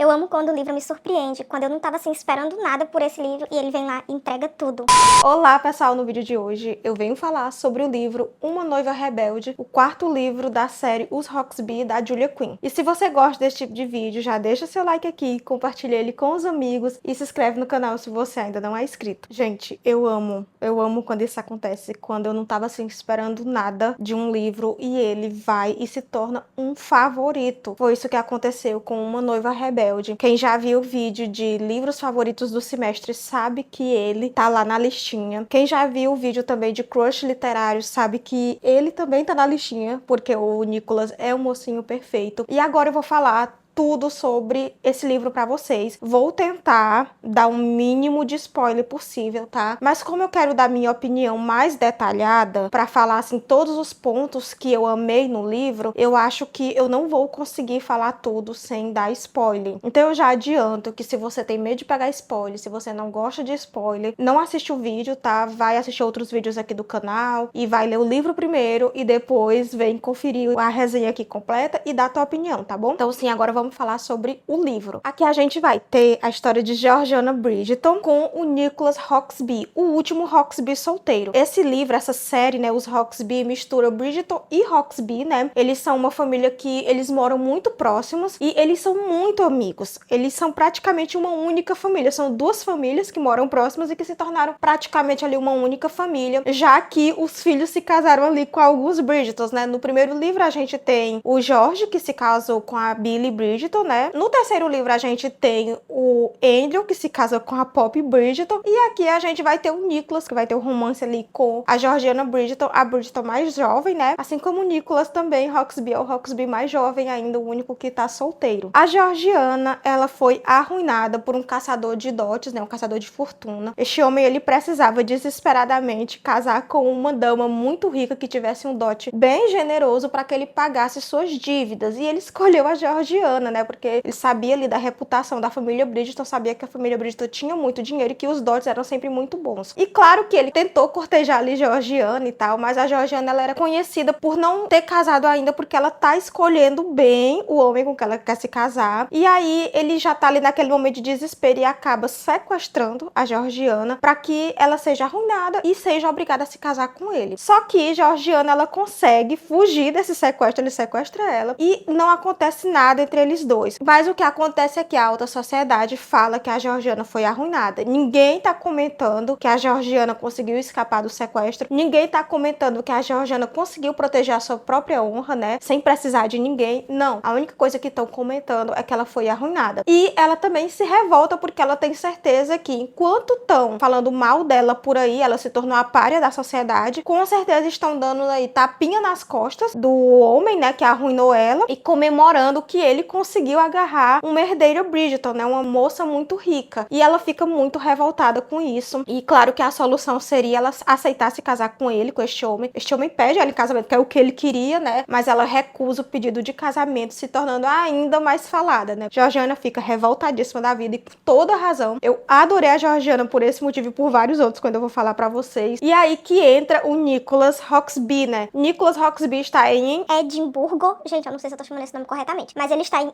Eu amo quando o livro me surpreende, quando eu não tava assim esperando nada por esse livro e ele vem lá e entrega tudo. Olá pessoal, no vídeo de hoje eu venho falar sobre o livro Uma Noiva Rebelde, o quarto livro da série Os Roxby da Julia Quinn. E se você gosta desse tipo de vídeo, já deixa seu like aqui, compartilha ele com os amigos e se inscreve no canal se você ainda não é inscrito. Gente, eu amo quando isso acontece, quando eu não tava assim esperando nada de um livro e ele vai e se torna um favorito. Foi isso que aconteceu com Uma Noiva Rebelde. Quem já viu o vídeo de livros favoritos do semestre sabe que ele tá lá na listinha. Quem já viu o vídeo também de crush literário sabe que ele também tá na listinha, porque o Nicholas é o mocinho perfeito. E agora eu vou falar tudo sobre esse livro pra vocês. Vou tentar dar o mínimo de spoiler possível, tá? Mas como eu quero dar minha opinião mais detalhada pra falar assim todos os pontos que eu amei no livro, eu acho que eu não vou conseguir falar tudo sem dar spoiler. Então eu já adianto que se você tem medo de pegar spoiler, se você não gosta de spoiler, não assiste o vídeo, tá? Vai assistir outros vídeos aqui do canal e vai ler o livro primeiro e depois vem conferir a resenha aqui completa e dar a tua opinião, tá bom? Então sim, agora vamos falar sobre o livro. Aqui a gente vai ter a história de Georgiana Bridgerton com o Nicholas Roxby, o último Roxby solteiro. Esse livro, essa série, né, os Roxby mistura Bridgerton e Roxby, né? Eles são uma família que eles moram muito próximos e eles são muito amigos. Eles são praticamente uma única família. São duas famílias que moram próximas e que se tornaram praticamente ali uma única família, já que os filhos se casaram ali com alguns Bridgertons, né? No primeiro livro a gente tem o George, que se casou com a Billie Bridgerton, né? No terceiro livro a gente tem o Andrew, que se casa com a Poppy Bridgerton, e aqui a gente vai ter o Nicholas, que vai ter o romance ali com a Georgiana Bridgerton, a Bridgerton mais jovem, né? Assim como o Nicholas também, Roxby é o Roxby mais jovem ainda, o único que tá solteiro. A Georgiana, ela foi arruinada por um caçador de dotes, né? Um caçador de fortuna. Este homem, ele precisava desesperadamente casar com uma dama muito rica que tivesse um dote bem generoso para que ele pagasse suas dívidas, e ele escolheu a Georgiana, né? Porque ele sabia ali da reputação da família Bridgerton, sabia que a família Bridgerton tinha muito dinheiro e que os dotes eram sempre muito bons. E claro que ele tentou cortejar ali Georgiana e tal, mas a Georgiana, ela era conhecida por não ter casado ainda, porque ela tá escolhendo bem o homem com que ela quer se casar. E aí ele já tá ali naquele momento de desespero e acaba sequestrando a Georgiana para que ela seja arruinada e seja obrigada a se casar com ele. Só que Georgiana, ela consegue fugir desse sequestro, ele sequestra ela e não acontece nada entre eles dois. Mas o que acontece é que a alta sociedade fala que a Georgiana foi arruinada. Ninguém tá comentando que a Georgiana conseguiu escapar do sequestro. Ninguém tá comentando que a Georgiana conseguiu proteger a sua própria honra, né? Sem precisar de ninguém. Não. A única coisa que estão comentando é que ela foi arruinada. E ela também se revolta porque ela tem certeza que enquanto estão falando mal dela por aí, ela se tornou a pária da sociedade. Com certeza estão dando aí tapinha nas costas do homem, né? Que arruinou ela e comemorando que ele conseguiu agarrar uma herdeira Bridgerton, né? Uma moça muito rica. E ela fica muito revoltada com isso. E claro que a solução seria ela aceitar se casar com ele, com este homem. Este homem pede ela em casamento, que é o que ele queria, né? Mas ela recusa o pedido de casamento, se tornando ainda mais falada, né? Georgiana fica revoltadíssima da vida e com toda razão. Eu adorei a Georgiana por esse motivo e por vários outros, quando eu vou falar pra vocês. E aí que entra o Nicholas Roxby, né? Nicholas Roxby está em Edimburgo. Gente, eu não sei se eu tô chamando esse nome corretamente, mas ele está em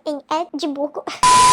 Edimburgo.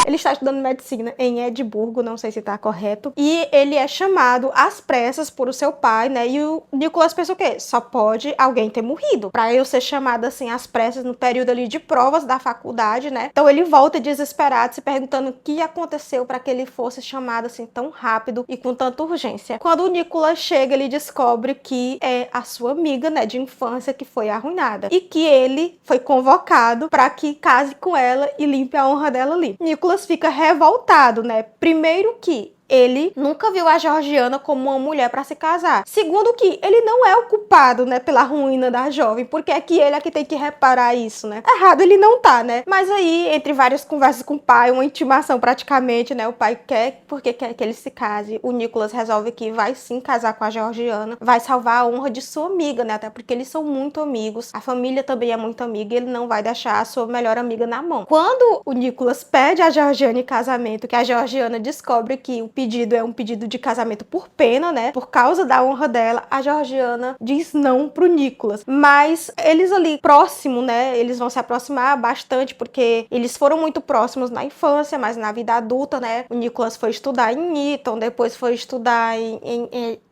Ele está estudando medicina em Edimburgo, não sei se tá correto. E ele é chamado às pressas por o seu pai, né? E o Nicholas pensa o quê? Só pode alguém ter morrido pra eu ser chamado assim às pressas no período ali de provas da faculdade, né? Então ele volta desesperado, se perguntando o que aconteceu para que ele fosse chamado assim tão rápido e com tanta urgência. Quando o Nicholas chega, ele descobre que é a sua amiga, né, de infância que foi arruinada e que ele foi convocado para que case com ela e limpe a honra dela ali. Nicholas fica revoltado, né? Primeiro que ele nunca viu a Georgiana como uma mulher para se casar. Segundo que ele não é o culpado, né, pela ruína da jovem, porque é que ele é que tem que reparar isso, né? Errado ele não tá, né? Mas aí, entre várias conversas com o pai, uma intimação praticamente, né, o pai quer, porque quer que ele se case, o Nicholas resolve que vai sim casar com a Georgiana, vai salvar a honra de sua amiga, né, até porque eles são muito amigos, a família também é muito amiga e ele não vai deixar a sua melhor amiga na mão. Quando o Nicholas pede a Georgiana em casamento, que a Georgiana descobre que o pedido é um pedido de casamento por pena, né? Por causa da honra dela, a Georgiana diz não pro Nicholas. Mas eles ali próximo, né? Eles vão se aproximar bastante porque eles foram muito próximos na infância, mas na vida adulta, né? O Nicholas foi estudar em Eton, depois foi estudar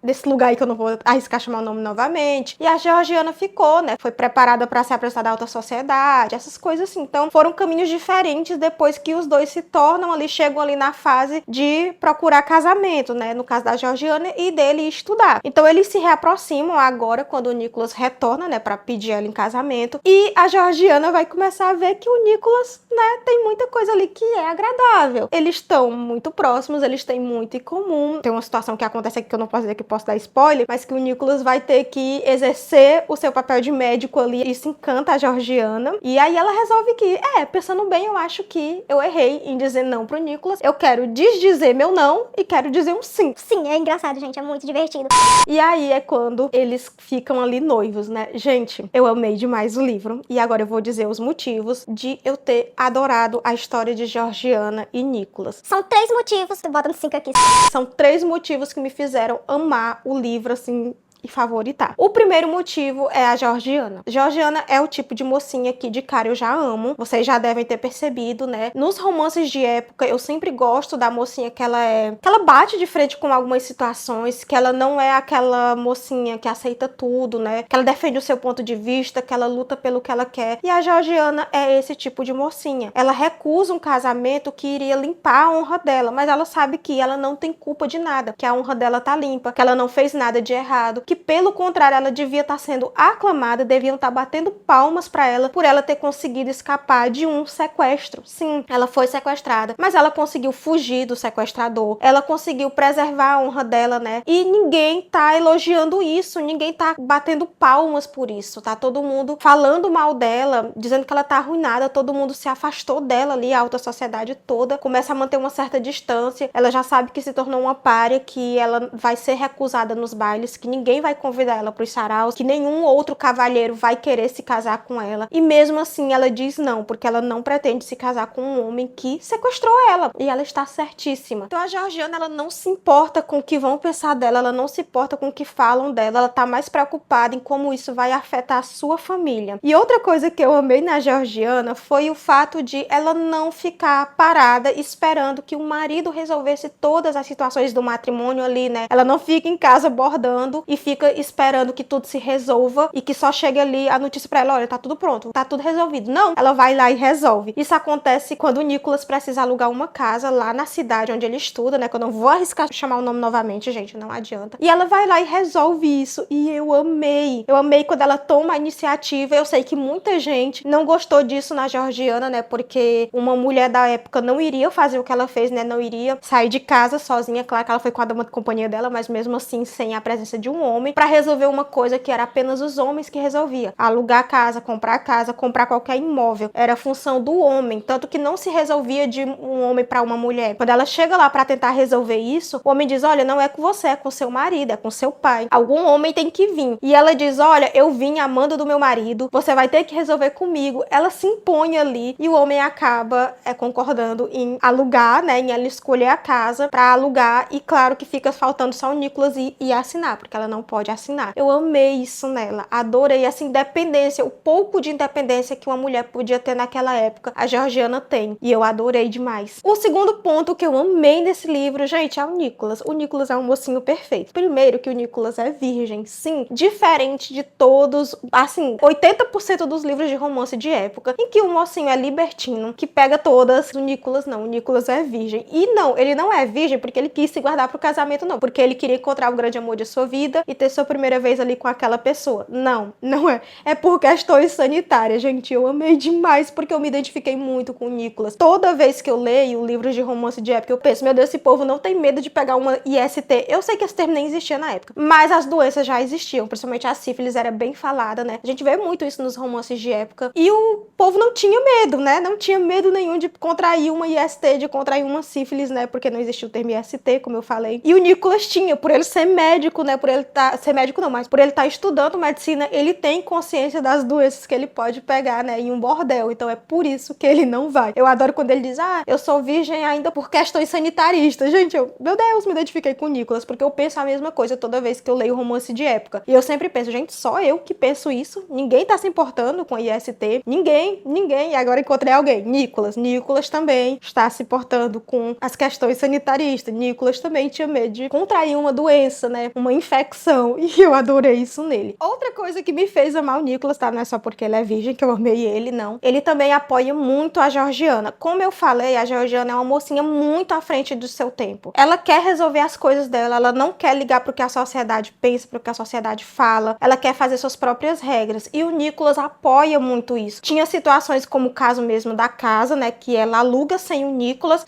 nesse lugar aí que eu não vou arriscar chamar o nome novamente. E a Georgiana ficou, né? Foi preparada para se apresentar da alta sociedade, essas coisas assim. Então foram caminhos diferentes depois que os dois se tornam ali, chegam ali na fase de procurar casamento, né? No caso da Georgiana e dele estudar. Então eles se reaproximam agora quando o Nicholas retorna, né? Pra pedir ela em casamento. E a Georgiana vai começar a ver que o Nicholas, né? Tem muita coisa ali que é agradável. Eles estão muito próximos, eles têm muito em comum. Tem uma situação que acontece aqui que eu não posso dizer que posso dar spoiler, mas que o Nicholas vai ter que exercer o seu papel de médico ali. Isso encanta a Georgiana. E aí ela resolve que, pensando bem, eu acho que eu errei em dizer não pro Nicholas. Eu quero desdizer meu não e quero dizer um sim. Sim, é engraçado, gente, é muito divertido. E aí é quando eles ficam ali noivos, né? Gente, eu amei demais o livro. E agora eu vou dizer os motivos de eu ter adorado a história de Georgiana e Nicholas. São 3 motivos, tô botando 5 aqui. São 3 motivos que me fizeram amar o livro, assim, e favoritar. O primeiro motivo é a Georgiana. Georgiana é o tipo de mocinha que de cara eu já amo. Vocês já devem ter percebido, né? Nos romances de época, eu sempre gosto da mocinha que ela bate de frente com algumas situações, que ela não é aquela mocinha que aceita tudo, né? Que ela defende o seu ponto de vista, que ela luta pelo que ela quer. E a Georgiana é esse tipo de mocinha. Ela recusa um casamento que iria limpar a honra dela, mas ela sabe que ela não tem culpa de nada, que a honra dela tá limpa, que ela não fez nada de errado, que pelo contrário ela devia estar sendo aclamada, deviam estar batendo palmas para ela por ela ter conseguido escapar de um sequestro. Sim, ela foi sequestrada, mas ela conseguiu fugir do sequestrador, ela conseguiu preservar a honra dela, né? E ninguém tá elogiando isso, ninguém tá batendo palmas por isso, tá todo mundo falando mal dela, dizendo que ela tá arruinada, todo mundo se afastou dela ali, a alta sociedade toda começa a manter uma certa distância, ela já sabe que se tornou uma pária, que ela vai ser recusada nos bailes, que ninguém vai convidar ela para os saraus, que nenhum outro cavalheiro vai querer se casar com ela. E mesmo assim ela diz não, porque ela não pretende se casar com um homem que sequestrou ela. E ela está certíssima. Então a Georgiana, ela não se importa com o que vão pensar dela, ela não se importa com o que falam dela, ela tá mais preocupada em como isso vai afetar a sua família. E outra coisa que eu amei na Georgiana foi o fato de ela não ficar parada esperando que o marido resolvesse todas as situações do matrimônio ali, né? Ela não fica em casa bordando e fica esperando que tudo se resolva e que só chegue ali a notícia pra ela, olha, tá tudo pronto, tá tudo resolvido. Não, ela vai lá e resolve. Isso acontece quando o Nicholas precisa alugar uma casa lá na cidade onde ele estuda, né, que eu não vou arriscar chamar o nome novamente, gente, não adianta. E ela vai lá e resolve isso, e eu amei quando ela toma a iniciativa. Eu sei que muita gente não gostou disso na Georgiana, né, porque uma mulher da época não iria fazer o que ela fez, né, não iria sair de casa sozinha. Claro que ela foi com a dama de companhia dela, mas mesmo assim sem a presença de um homem, para resolver uma coisa que era apenas os homens que resolvia. Alugar casa, comprar qualquer imóvel. Era função do homem, tanto que não se resolvia de um homem para uma mulher. Quando ela chega lá para tentar resolver isso, o homem diz, olha, não é com você, é com seu marido, é com seu pai. Algum homem tem que vir. E ela diz, olha, eu vim amando do meu marido, você vai ter que resolver comigo. Ela se impõe ali e o homem acaba concordando em alugar, né, em ela escolher a casa para alugar, e claro que fica faltando só o Nicholas e assinar, porque ela não pode assinar. Eu amei isso nela, adorei essa independência, o pouco de independência que uma mulher podia ter naquela época, a Georgiana tem, e eu adorei demais. O segundo ponto que eu amei nesse livro, gente, é o Nicholas. O Nicholas é um mocinho perfeito. Primeiro que o Nicholas é virgem, sim, diferente de todos, assim, 80% dos livros de romance de época, em que o mocinho é libertino, que pega todas. O Nicholas não, o Nicholas é virgem. E não, ele não é virgem porque ele quis se guardar pro casamento, não, porque ele queria encontrar o grande amor de sua vida e ter sua primeira vez ali com aquela pessoa. Não, não é. É por questões sanitárias, gente. Eu amei demais porque eu me identifiquei muito com o Nicholas. Toda vez que eu leio livros de romance de época, eu penso, meu Deus, esse povo não tem medo de pegar uma IST. Eu sei que esse termo nem existia na época, mas as doenças já existiam, principalmente a sífilis era bem falada, né? A gente vê muito isso nos romances de época. E o povo não tinha medo, né? Não tinha medo nenhum de contrair uma IST, de contrair uma sífilis, né? Porque não existia o termo IST, como eu falei. E o Nicholas tinha, por ele ser médico, né? Por ele ser médico não, mas por ele estar estudando medicina, ele tem consciência das doenças que ele pode pegar, né, em um bordel. Então é por isso que ele não vai. Eu adoro quando ele diz, eu sou virgem ainda por questões sanitaristas. Gente, meu Deus, me identifiquei com o Nicholas, porque eu penso a mesma coisa toda vez que eu leio romance de época. E eu sempre penso, gente, só eu que penso isso? Ninguém tá se importando com IST. Ninguém. E agora encontrei alguém. Nicholas também está se importando com as questões sanitaristas. Nicholas também tinha medo de contrair uma doença, né? Uma infecção. E eu adorei isso nele. Outra coisa que me fez amar o Nicholas, tá? Não é só porque ele é virgem que eu amei ele, não. Ele também apoia muito a Georgiana. Como eu falei, a Georgiana é uma mocinha muito à frente do seu tempo. Ela quer resolver as coisas dela, ela não quer ligar pro que a sociedade pensa, pro que a sociedade fala. Ela quer fazer suas próprias regras. E o Nicholas apoia muito isso. Tinha situações como o caso mesmo da casa, né? Que ela aluga sem o Nicholas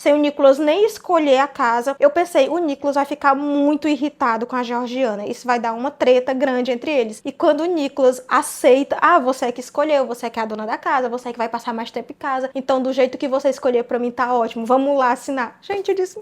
nem escolher a casa. Eu pensei, o Nicholas vai ficar muito irritado com a Georgiana. Isso vai dar uma treta grande entre eles. E quando o Nicholas aceita, você é que escolheu, você é que é a dona da casa, você é que vai passar mais tempo em casa. Então, do jeito que você escolher, pra mim tá ótimo. Vamos lá assinar. Gente, eu disse,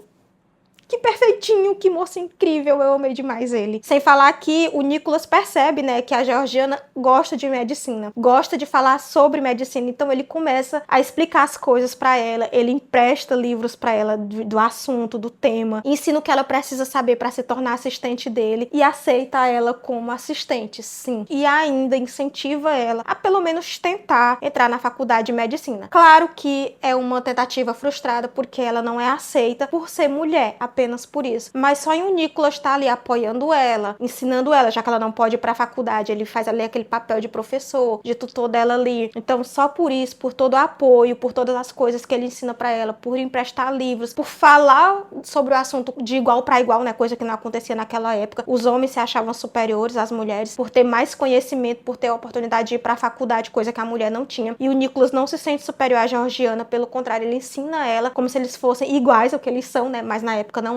que perfeitinho, que moço incrível, eu amei demais ele. Sem falar que o Nicholas percebe, né, que a Georgiana gosta de medicina, gosta de falar sobre medicina, então ele começa a explicar as coisas pra ela, ele empresta livros pra ela do assunto, do tema, ensina o que ela precisa saber pra se tornar assistente dele e aceita ela como assistente, sim. E ainda incentiva ela a pelo menos tentar entrar na faculdade de medicina. Claro que é uma tentativa frustrada porque ela não é aceita por ser mulher, apenas por isso. Mas só em o Nicholas tá ali apoiando ela, ensinando ela, já que ela não pode ir pra faculdade, ele faz ali aquele papel de professor, de tutor dela ali. Então só por isso, por todo o apoio, por todas as coisas que ele ensina pra ela, por emprestar livros, por falar sobre o assunto de igual pra igual, né, coisa que não acontecia naquela época. Os homens se achavam superiores às mulheres, por ter mais conhecimento, por ter a oportunidade de ir pra faculdade, coisa que a mulher não tinha. E o Nicholas não se sente superior à Georgiana, pelo contrário, ele ensina ela como se eles fossem iguais ao que eles são, né, mas na época não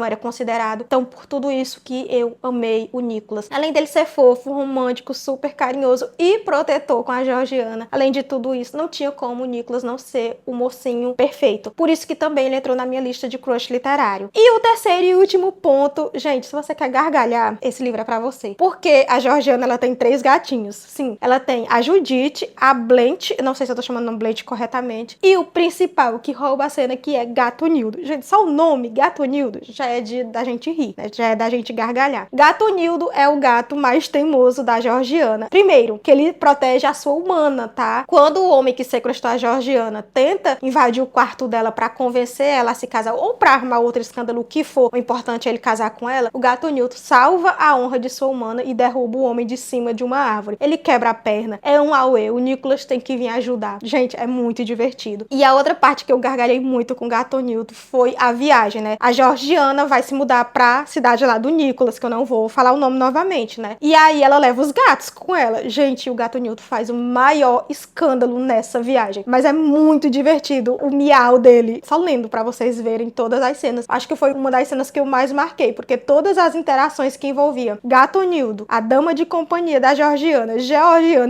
era considerado. Então, por tudo isso que eu amei o Nicholas. Além dele ser fofo, romântico, super carinhoso e protetor com a Georgiana, além de tudo isso, não tinha como o Nicholas não ser o mocinho perfeito. Por isso que também ele entrou na minha lista de crush literário. E o terceiro e último ponto, gente, se você quer gargalhar, esse livro é pra você. Porque a Georgiana, ela tem 3 gatinhos. Sim, ela tem a Judith, a Blanche, não sei se eu tô chamando o nome Blanche corretamente, e o principal que rouba a cena, que é Gato Nildo. Gente, só o nome, Gato Nildo, já é da gente rir, né? Já é da gente gargalhar. Gato Nildo é o gato mais teimoso da Georgiana. Primeiro, que ele protege a sua humana, tá? Quando o homem que sequestrou a Georgiana tenta invadir o quarto dela pra convencer ela a se casar ou pra armar outro escândalo, o que for, o importante é ele casar com ela, o Gato Nildo salva a honra de sua humana e derruba o homem de cima de uma árvore. Ele quebra a perna. É um auê. O Nicholas tem que vir ajudar. Gente, é muito divertido. E a outra parte que eu gargalhei muito com o Gato Nildo foi a viagem, né? A Georgiana vai se mudar pra cidade lá do Nicholas, que eu não vou falar o nome novamente, né? E aí ela leva os gatos com ela. Gente, o Gato Nildo faz o maior escândalo nessa viagem. Mas é muito divertido o miau dele. Só lendo pra vocês verem todas as cenas. Acho que foi uma das cenas que eu mais marquei, porque todas as interações que envolviam Gato Nildo, a dama de companhia da Georgiana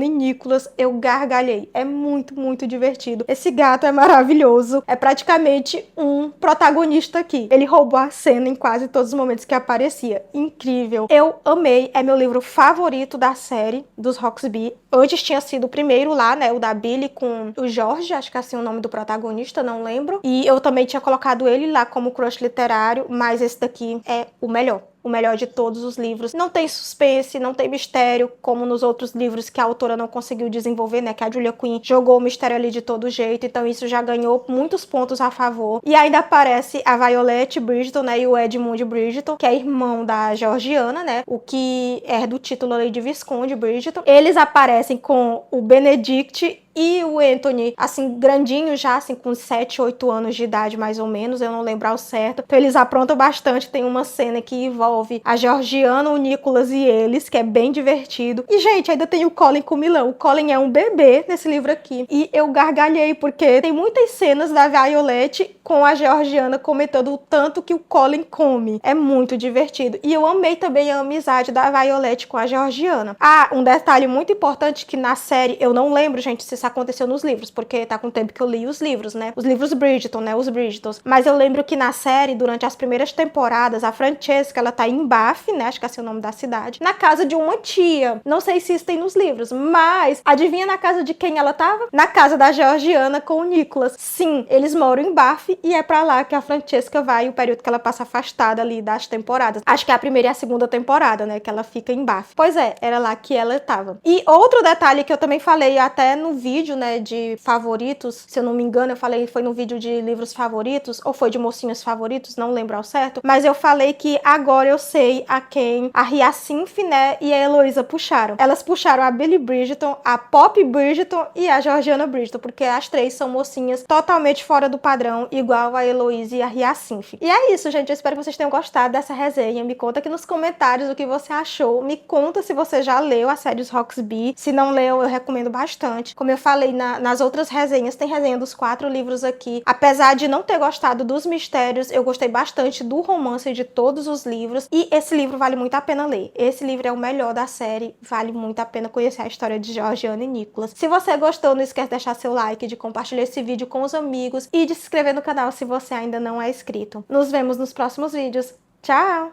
e Nicholas, eu gargalhei. É muito, muito divertido. Esse gato é maravilhoso. É praticamente um protagonista aqui. Ele roubou a cena em quase todos os momentos que aparecia. Incrível. Eu amei. É meu livro favorito da série dos Roxby. Antes tinha sido o primeiro lá, né? O da Billy com o Jorge, acho que é assim o nome do protagonista, não lembro. E eu também tinha colocado ele lá como crush literário, mas esse daqui é o melhor. O melhor de todos os livros. Não tem suspense, não tem mistério, como nos outros livros que a autora não conseguiu desenvolver, né? Que a Julia Quinn jogou o mistério ali de todo jeito, então isso já ganhou muitos pontos a favor. E ainda aparece a Violet Bridgerton, né? E o Edmund Bridgerton, que é irmão da Georgiana, né? O que é do título ali de Visconde Bridgerton. Eles aparecem com o Benedict e o Anthony, assim, grandinho já, assim, com 7, 8 anos de idade, mais ou menos, eu não lembro ao certo. Então eles aprontam bastante, tem uma cena que envolve a Georgiana, o Nicholas e eles, que é bem divertido. E, gente, ainda tem o Colin com o Milão. O Colin é um bebê nesse livro aqui. E eu gargalhei, porque tem muitas cenas da Violet com a Georgiana comentando o tanto que o Colin come. É muito divertido. E eu amei também a amizade da Violet com a Georgiana. Ah, um detalhe muito importante que na série, eu não lembro, gente, se isso aconteceu nos livros, porque tá com tempo que eu li os livros, né? Os livros Bridgerton, né? Os Bridgertons. Mas eu lembro que na série, durante as primeiras temporadas, a Francesca, ela tá em Bath, né? Acho que esse é o nome da cidade. Na casa de uma tia. Não sei se isso tem nos livros, mas adivinha na casa de quem ela tava? Na casa da Georgiana com o Nicholas. Sim, eles moram em Bath e é pra lá que a Francesca vai, o período que ela passa afastada ali das temporadas. Acho que é a primeira e a segunda temporada, né? Que ela fica em Bath. Pois é, era lá que ela tava. E outro detalhe que eu também falei até no vídeo, né, de favoritos, se eu não me engano, eu falei, foi no vídeo de livros favoritos, ou foi de mocinhos favoritos, não lembro ao certo, mas eu falei que agora eu sei a quem a Hyacinth, né, e a Heloísa puxaram. Elas puxaram a Billie Bridgerton, a Poppy Bridgerton e a Georgiana Bridgerton, porque as três são mocinhas totalmente fora do padrão, igual a Heloísa e a Hyacinth. E é isso, gente, eu espero que vocês tenham gostado dessa resenha. Me conta aqui nos comentários o que você achou, me conta se você já leu a série Os Roxby. Se não leu, eu recomendo bastante. Como eu falei nas outras resenhas, tem resenha dos 4 livros aqui. Apesar de não ter gostado dos mistérios, eu gostei bastante do romance de todos os livros. E esse livro vale muito a pena ler. Esse livro é o melhor da série. Vale muito a pena conhecer a história de Georgiana e Nicholas. Se você gostou, não esquece de deixar seu like, de compartilhar esse vídeo com os amigos e de se inscrever no canal se você ainda não é inscrito. Nos vemos nos próximos vídeos. Tchau!